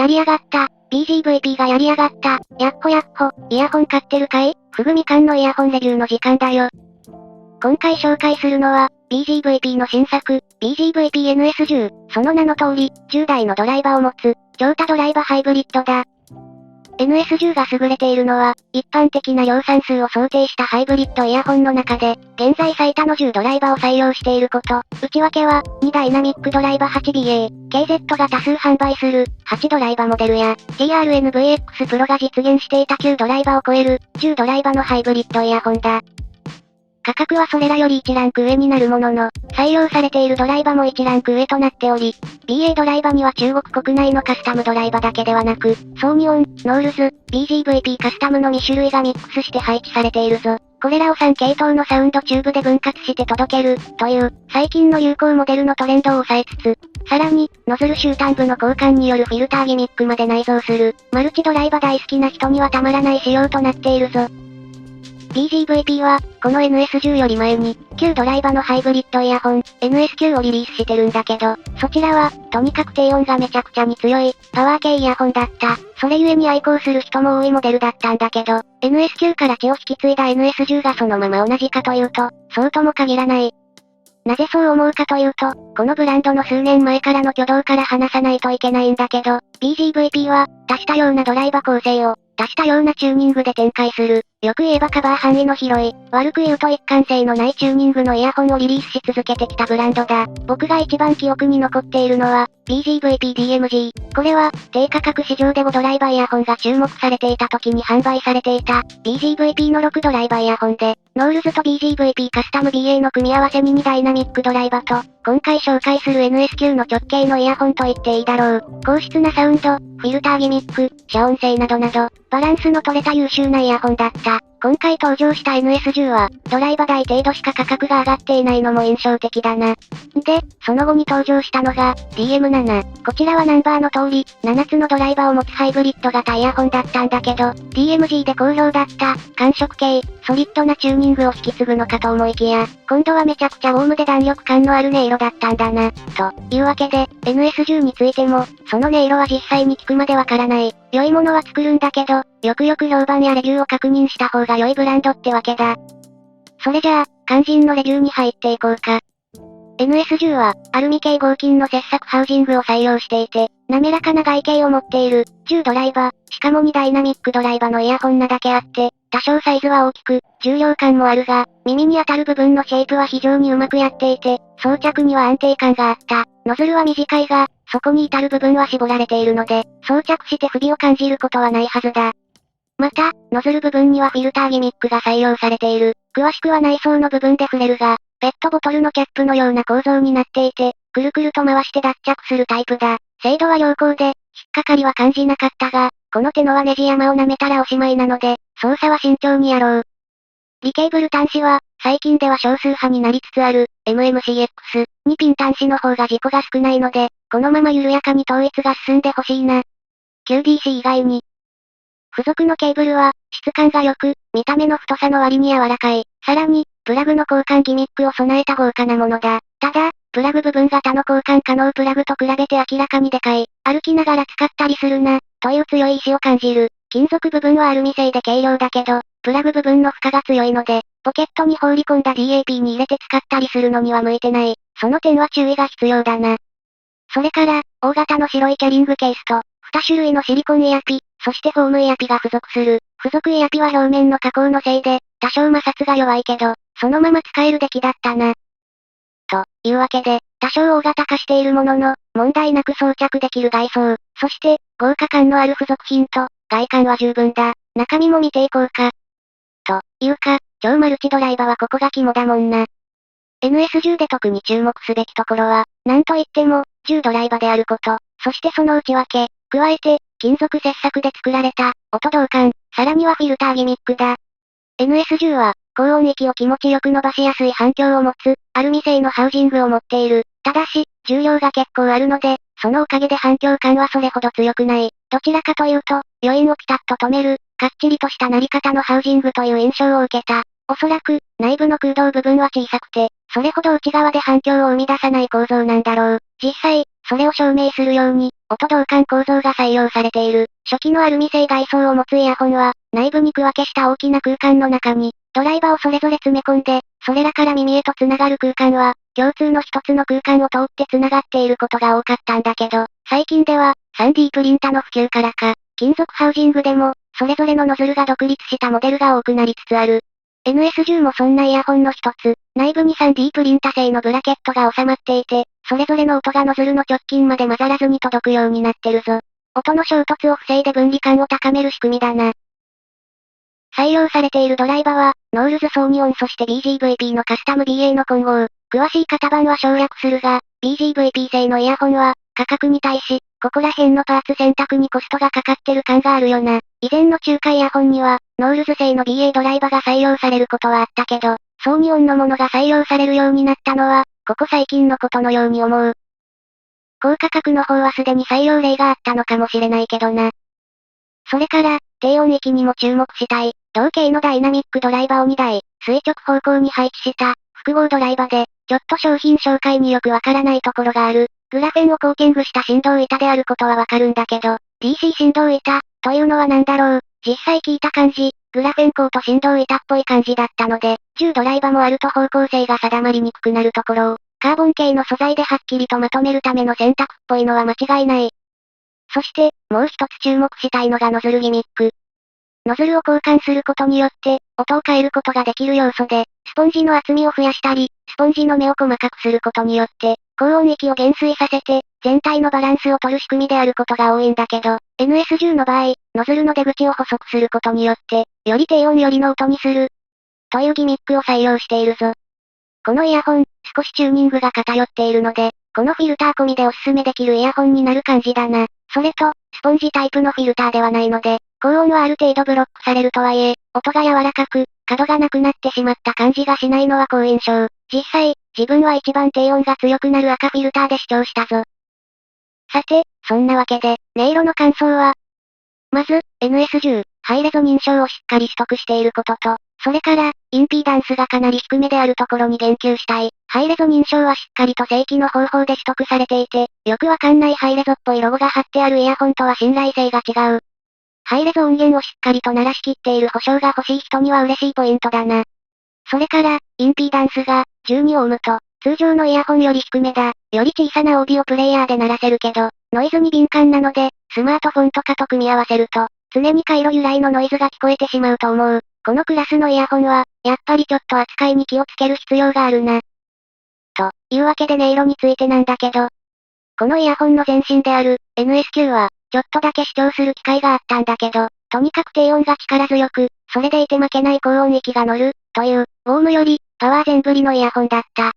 やりやがった。BGVP がやりやがった。やっほやっほ、イヤホン買ってるかい？ふぐみかんのイヤホンレビューの時間だよ。今回紹介するのは、BGVP の新作、BGVP-NS10。その名の通り、10台のドライバーを持つ、超多ドライバハイブリッドだ。NS10 が優れているのは、一般的な量産数を想定したハイブリッドイヤホンの中で、現在最多の10ドライバーを採用していること。内訳は、2ダイナミックドライバ 8BA、KZ が多数販売する、8ドライバモデルや、TRN-VX Pro が実現していた9ドライバを超える、10ドライバのハイブリッドイヤホンだ。価格はそれらより1ランク上になるものの、採用されているドライバも1ランク上となっており、BA ドライバには中国国内のカスタムドライバだけではなく、ソーニオン、ノールズ、BGVP カスタムの2種類がミックスして配置されているぞ。これらを3系統のサウンドチューブで分割して届ける、という、最近の流行モデルのトレンドを抑えつつ、さらに、ノズル終端部の交換によるフィルターギミックまで内蔵する、マルチドライバ大好きな人にはたまらない仕様となっているぞ。BGVP は、この NS10 より前に、旧ドライバのハイブリッドイヤホン、NS9 をリリースしてるんだけど、そちらは、とにかく低音がめちゃくちゃに強い、パワー系イヤホンだった。それゆえに愛好する人も多いモデルだったんだけど、NS9 から血を引き継いだ NS10 がそのまま同じかというと、そうとも限らない。なぜそう思うかというと、このブランドの数年前からの挙動から話さないといけないんだけど、BGVP は、多種多様なドライバ構成を、多種多様なチューニングで展開する。よく言えばカバー範囲の広い、悪く言うと一貫性のないチューニングのイヤホンをリリースし続けてきたブランドだ。僕が一番記憶に残っているのは、BGVP-DMG。これは、低価格市場で5ドライバーイヤホンが注目されていた時に販売されていた、BGVP の6ドライバーイヤホンで、ノールズと BGVP カスタム BA の組み合わせに2ダイナミックドライバーと、今回紹介する NS9 の直径のイヤホンと言っていいだろう。高質なサウンド、フィルターギミック、遮音性などなど、バランスの取れた優秀なイヤホンだった。今回登場した NS10 は、ドライバ台程度しか価格が上がっていないのも印象的だな。で、その後に登場したのが、DM7。こちらはナンバーの通り、7つのドライバーを持つハイブリッド型イヤホンだったんだけど、DMG で好評だった、感触系、ソリッドなチューニングを引き継ぐのかと思いきや、今度はめちゃくちゃウォームで弾力感のある音色だったんだな。というわけで、NS10 についても、その音色は実際に聞くまでわからない。良いものは作るんだけど、よくよく評判やレビューを確認した方が良いブランドってわけだ。それじゃあ、肝心のレビューに入っていこうか。NS10 は、アルミ系合金の切削ハウジングを採用していて、滑らかな外形を持っている、10ドライバー、しかも2ダイナミックドライバーのイヤホンなだけあって、多少サイズは大きく、重量感もあるが、耳に当たる部分のシェイプは非常にうまくやっていて、装着には安定感があった。ノズルは短いが、そこに至る部分は絞られているので、装着して不備を感じることはないはずだ。また、ノズル部分にはフィルターギミックが採用されている。詳しくは内装の部分で触れるが、ペットボトルのキャップのような構造になっていて、くるくると回して脱着するタイプだ。精度は良好で、引っかかりは感じなかったが、この手のはネジ山を舐めたらおしまいなので、操作は慎重にやろう。リケーブル端子は、最近では少数派になりつつある、MMCX、2ピン端子の方が事故が少ないので、このまま緩やかに統一が進んでほしいな。QDC 以外に、付属のケーブルは、質感が良く、見た目の太さの割に柔らかい。さらに、プラグの交換ギミックを備えた豪華なものだ。ただ、プラグ部分型の交換可能プラグと比べて明らかにでかい。歩きながら使ったりするな、という強い意志を感じる。金属部分はアルミ製で軽量だけど、プラグ部分の負荷が強いので、ポケットに放り込んだ DAP に入れて使ったりするのには向いてない。その点は注意が必要だな。それから、大型の白いキャリングケースと、2種類のシリコンイヤピ、そしてフォームイヤピが付属する。付属イヤピは表面の加工のせいで、多少摩擦が弱いけど、そのまま使える出来だったな。というわけで、多少大型化しているものの、問題なく装着できる外装、そして、豪華感のある付属品と、外観は十分だ。中身も見ていこうか。というか、超マルチドライバーはここが肝だもんな。NS10 で特に注目すべきところは、なんといっても、10ドライバーであること、そしてその内訳、加えて、金属切削で作られた、音導管、さらにはフィルターギミックだ。NS10 は、高音域を気持ちよく伸ばしやすい反響を持つ、アルミ製のハウジングを持っている。ただし、重量が結構あるので、そのおかげで反響感はそれほど強くない。どちらかというと、余韻をピタッと止める、かっちりとしたなり方のハウジングという印象を受けた。おそらく、内部の空洞部分は小さくて、それほど内側で反響を生み出さない構造なんだろう。実際、それを証明するように、音導管構造が採用されている。初期のアルミ製外装を持つイヤホンは、内部に区分けした大きな空間の中に、ドライバーをそれぞれ詰め込んで、それらから耳へと繋がる空間は、共通の一つの空間を通って繋がっていることが多かったんだけど、最近では、3D プリンタの普及からか、金属ハウジングでも、それぞれのノズルが独立したモデルが多くなりつつある。NS10 もそんなイヤホンの一つ、内部に 3D プリンタ製のブラケットが収まっていて、それぞれの音がノズルの直近まで混ざらずに届くようになってるぞ。音の衝突を防いで分離感を高める仕組みだな。採用されているドライバは、ノールズソーニオンそして BGVP のカスタム BA の混合。詳しい型番は省略するが、BGVP 製のイヤホンは、価格に対し、ここら辺のパーツ選択にコストがかかってる感があるよな。以前の中華イヤホンには、ノールズ製の BA ドライバが採用されることはあったけど、ソーニオンのものが採用されるようになったのは、ここ最近のことのように思う。高価格の方はすでに採用例があったのかもしれないけどな。それから、低音域にも注目したい。同系のダイナミックドライバーを2台、垂直方向に配置した、複合ドライバで、ちょっと商品紹介によくわからないところがある。グラフェンをコーティングした振動板であることはわかるんだけど、DC 振動板、というのは何だろう。実際聞いた感じ、グラフェンコート振動板っぽい感じだったので、10ドライバもあると方向性が定まりにくくなるところを、カーボン系の素材ではっきりとまとめるための選択っぽいのは間違いない。そして、もう一つ注目したいのがノズルギミック。ノズルを交換することによって、音を変えることができる要素で、スポンジの厚みを増やしたり、スポンジの目を細かくすることによって、高音域を減衰させて、全体のバランスを取る仕組みであることが多いんだけど、NS10 の場合、ノズルの出口を細くすることによって、より低音よりの音にする、というギミックを採用しているぞ。このイヤホン、少しチューニングが偏っているので、このフィルター込みでおすすめできるイヤホンになる感じだな。それと、スポンジタイプのフィルターではないので、高音はある程度ブロックされるとはいえ、音が柔らかく、角がなくなってしまった感じがしないのは好印象。実際、自分は一番低音が強くなる赤フィルターで視聴したぞ。さて、そんなわけで、音色の感想は、まず、NS10、ハイレゾ認証をしっかり取得していることと、それから、インピーダンスがかなり低めであるところに言及したい。ハイレゾ認証はしっかりと正規の方法で取得されていて、よくわかんないハイレゾっぽいロゴが貼ってあるイヤホンとは信頼性が違う。ハイレゾ音源をしっかりと鳴らしきっている保証が欲しい人には嬉しいポイントだな。それから、インピーダンスが、12オームと、通常のイヤホンより低めだ。より小さなオーディオプレイヤーで鳴らせるけど、ノイズに敏感なので、スマートフォンとかと組み合わせると、常に回路由来のノイズが聞こえてしまうと思う。このクラスのイヤホンは、やっぱりちょっと扱いに気をつける必要があるな。というわけで音色についてなんだけど、このイヤホンの前身である、NS9 は、ちょっとだけ視聴する機会があったんだけど、とにかく低音が力強く、それでいて負けない高音域が乗る、という、ウォームより、パワー全振りのイヤホンだった。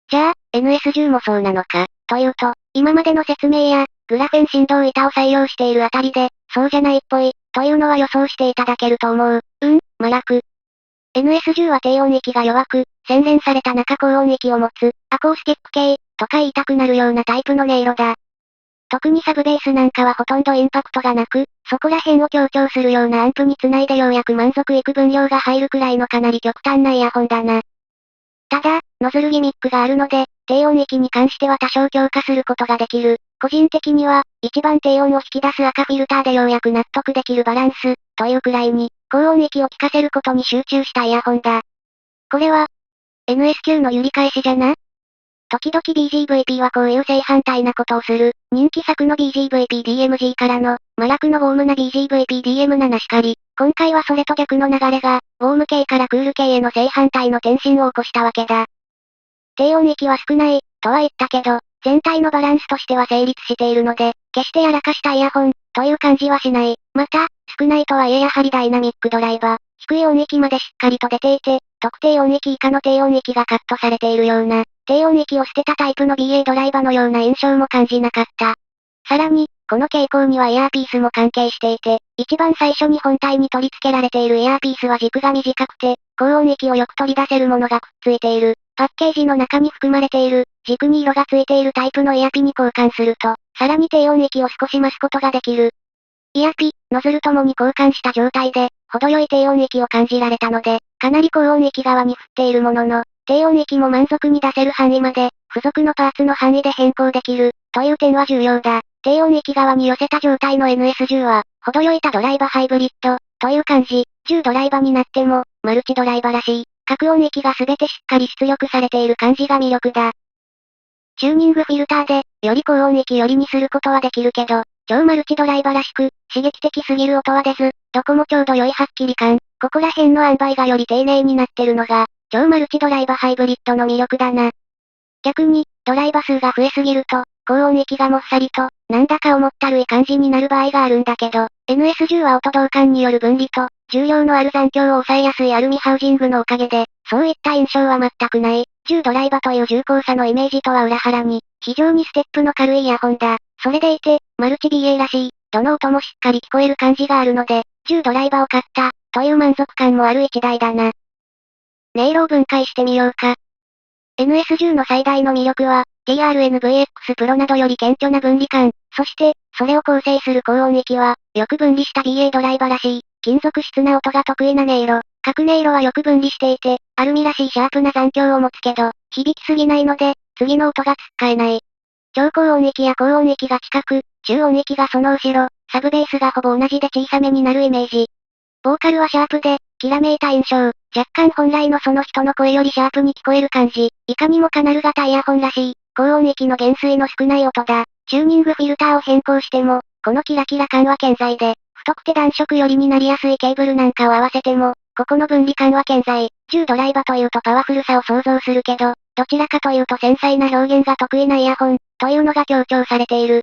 じゃあ、NS10 もそうなのか、というと、今までの説明や、グラフェン振動板を採用しているあたりで、そうじゃないっぽい、というのは予想していただけると思う。麻薬。NS10 は低音域が弱く、洗練された中高音域を持つ、アコースティック系、とか言いたくなるようなタイプの音色だ。特にサブベースなんかはほとんどインパクトがなく、そこら辺を強調するようなアンプにつないでようやく満足いく分量が入るくらいのかなり極端なイヤホンだな。ただ、ノズルギミックがあるので、低音域に関しては多少強化することができる。個人的には、一番低音を引き出す赤フィルターでようやく納得できるバランス、というくらいに、高音域を聞かせることに集中したイヤホンだ。これは、NS9 の揺り返しじゃな？時々 BGVP はこういう正反対なことをする。人気作の BGVP-DMG からの、麻薬のウォームな BGVP-DM7 しかり、今回はそれと逆の流れが、ウォーム系からクール系への正反対の転身を起こしたわけだ。低音域は少ない、とは言ったけど、全体のバランスとしては成立しているので、決してやらかしたイヤホン、という感じはしない。また、少ないとはいえやはりダイナミックドライバー、低い音域までしっかりと出ていて、特定音域以下の低音域がカットされているような、低音域を捨てたタイプの BA ドライバーのような印象も感じなかった。さらに、この傾向にはイヤーピースも関係していて、一番最初に本体に取り付けられているイヤーピースは軸が短くて、高音域をよく取り出せるものがくっついている。パッケージの中に含まれている、軸に色がついているタイプのイヤピに交換すると、さらに低音域を少し増すことができる。イヤピ、ノズルともに交換した状態で、程よい低音域を感じられたので、かなり高音域側に振っているものの、低音域も満足に出せる範囲まで、付属のパーツの範囲で変更できる、という点は重要だ。低音域側に寄せた状態の NS10 は、程よい多ドライバハイブリッド、という感じ。10ドライバになっても、マルチドライバらしい。各音域がすべてしっかり出力されている感じが魅力だ。チューニングフィルターで、より高音域寄りにすることはできるけど、超マルチドライバらしく、刺激的すぎる音は出ず、どこもちょうど良いはっきり感。ここら辺の塩梅がより丁寧になってるのが、超マルチドライバハイブリッドの魅力だな。逆に、ドライバ数が増えすぎると、高音域がもっさりと、なんだか重ったるい感じになる場合があるんだけど、NS10 は音導管による分離と、重量のある残響を抑えやすいアルミハウジングのおかげで、そういった印象は全くない。10ドライバという重厚さのイメージとは裏腹に、非常にステップの軽いイヤホンだ。それでいて、マルチ BA らしい、どの音もしっかり聞こえる感じがあるので、10ドライバを買った、という満足感もある一台だな。音色を分解してみようか。NS10 の最大の魅力は、TRN-VX Pro などより顕著な分離感。そして、それを構成する高音域は、よく分離した BA ドライバらしい、金属質な音が得意な音色。各音色はよく分離していて、アルミらしいシャープな残響を持つけど、響きすぎないので、次の音が使えない。超高音域や高音域が近く、中音域がその後ろ、サブベースがほぼ同じで小さめになるイメージ。ボーカルはシャープで、きらめいた印象。若干本来のその人の声よりシャープに聞こえる感じ。いかにもカナル型イヤホンらしい、高音域の減衰の少ない音だ。チューニングフィルターを変更しても、このキラキラ感は健在で、太くて暖色寄りになりやすいケーブルなんかを合わせても、ここの分離感は健在。10ドライバというとパワフルさを想像するけど、どちらかというと繊細な表現が得意なイヤホン、というのが強調されている。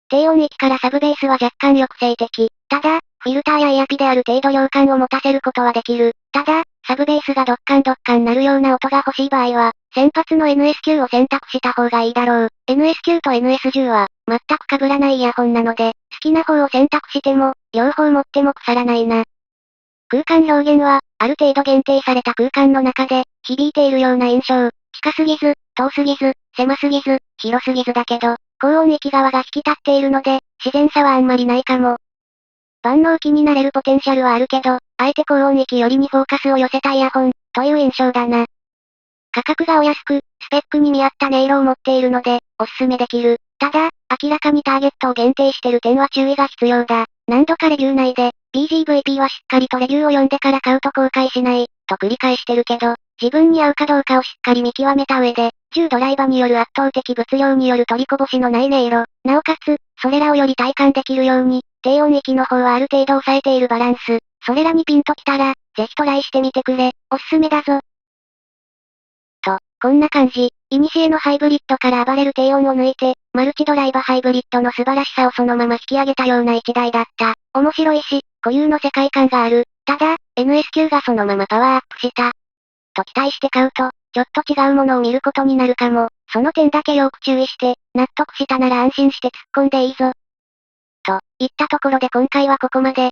低音域からサブベースは若干抑制的。ただ、フィルターやイヤピである程度量感を持たせることはできる。ただ、サブベースがドッカンなるような音が欲しい場合は、先発の NS9 を選択した方がいいだろう。NS9 と NS10 は、全く被らないイヤホンなので、好きな方を選択しても、両方持っても腐らないな。空間表現は、ある程度限定された空間の中で、響いているような印象。近すぎず、遠すぎず、狭すぎず、広すぎずだけど、高音域側が引き立っているので、自然さはあんまりないかも。万能機になれるポテンシャルはあるけど、あえて高音域よりにフォーカスを寄せたイヤホン、という印象だな。価格がお安く、スペックに見合った音色を持っているので、おすすめできる。ただ、明らかにターゲットを限定してる点は注意が必要だ。何度かレビュー内で、BGVP はしっかりとレビューを読んでから買うと後悔しない、と繰り返してるけど、自分に合うかどうかをしっかり見極めた上で、10ドライバによる圧倒的物量による取りこぼしのない音色、なおかつ、それらをより体感できるように、低音域の方はある程度抑えているバランス、それらにピンときたら、ぜひトライしてみてくれ、おすすめだぞ。こんな感じ。古のハイブリッドから暴れる低音を抜いて、マルチドライバハイブリッドの素晴らしさをそのまま引き上げたような一台だった。面白いし、固有の世界観がある。ただ、NS9 がそのままパワーアップした。と期待して買うと、ちょっと違うものを見ることになるかも。その点だけよく注意して、納得したなら安心して突っ込んでいいぞ。といったところで今回はここまで。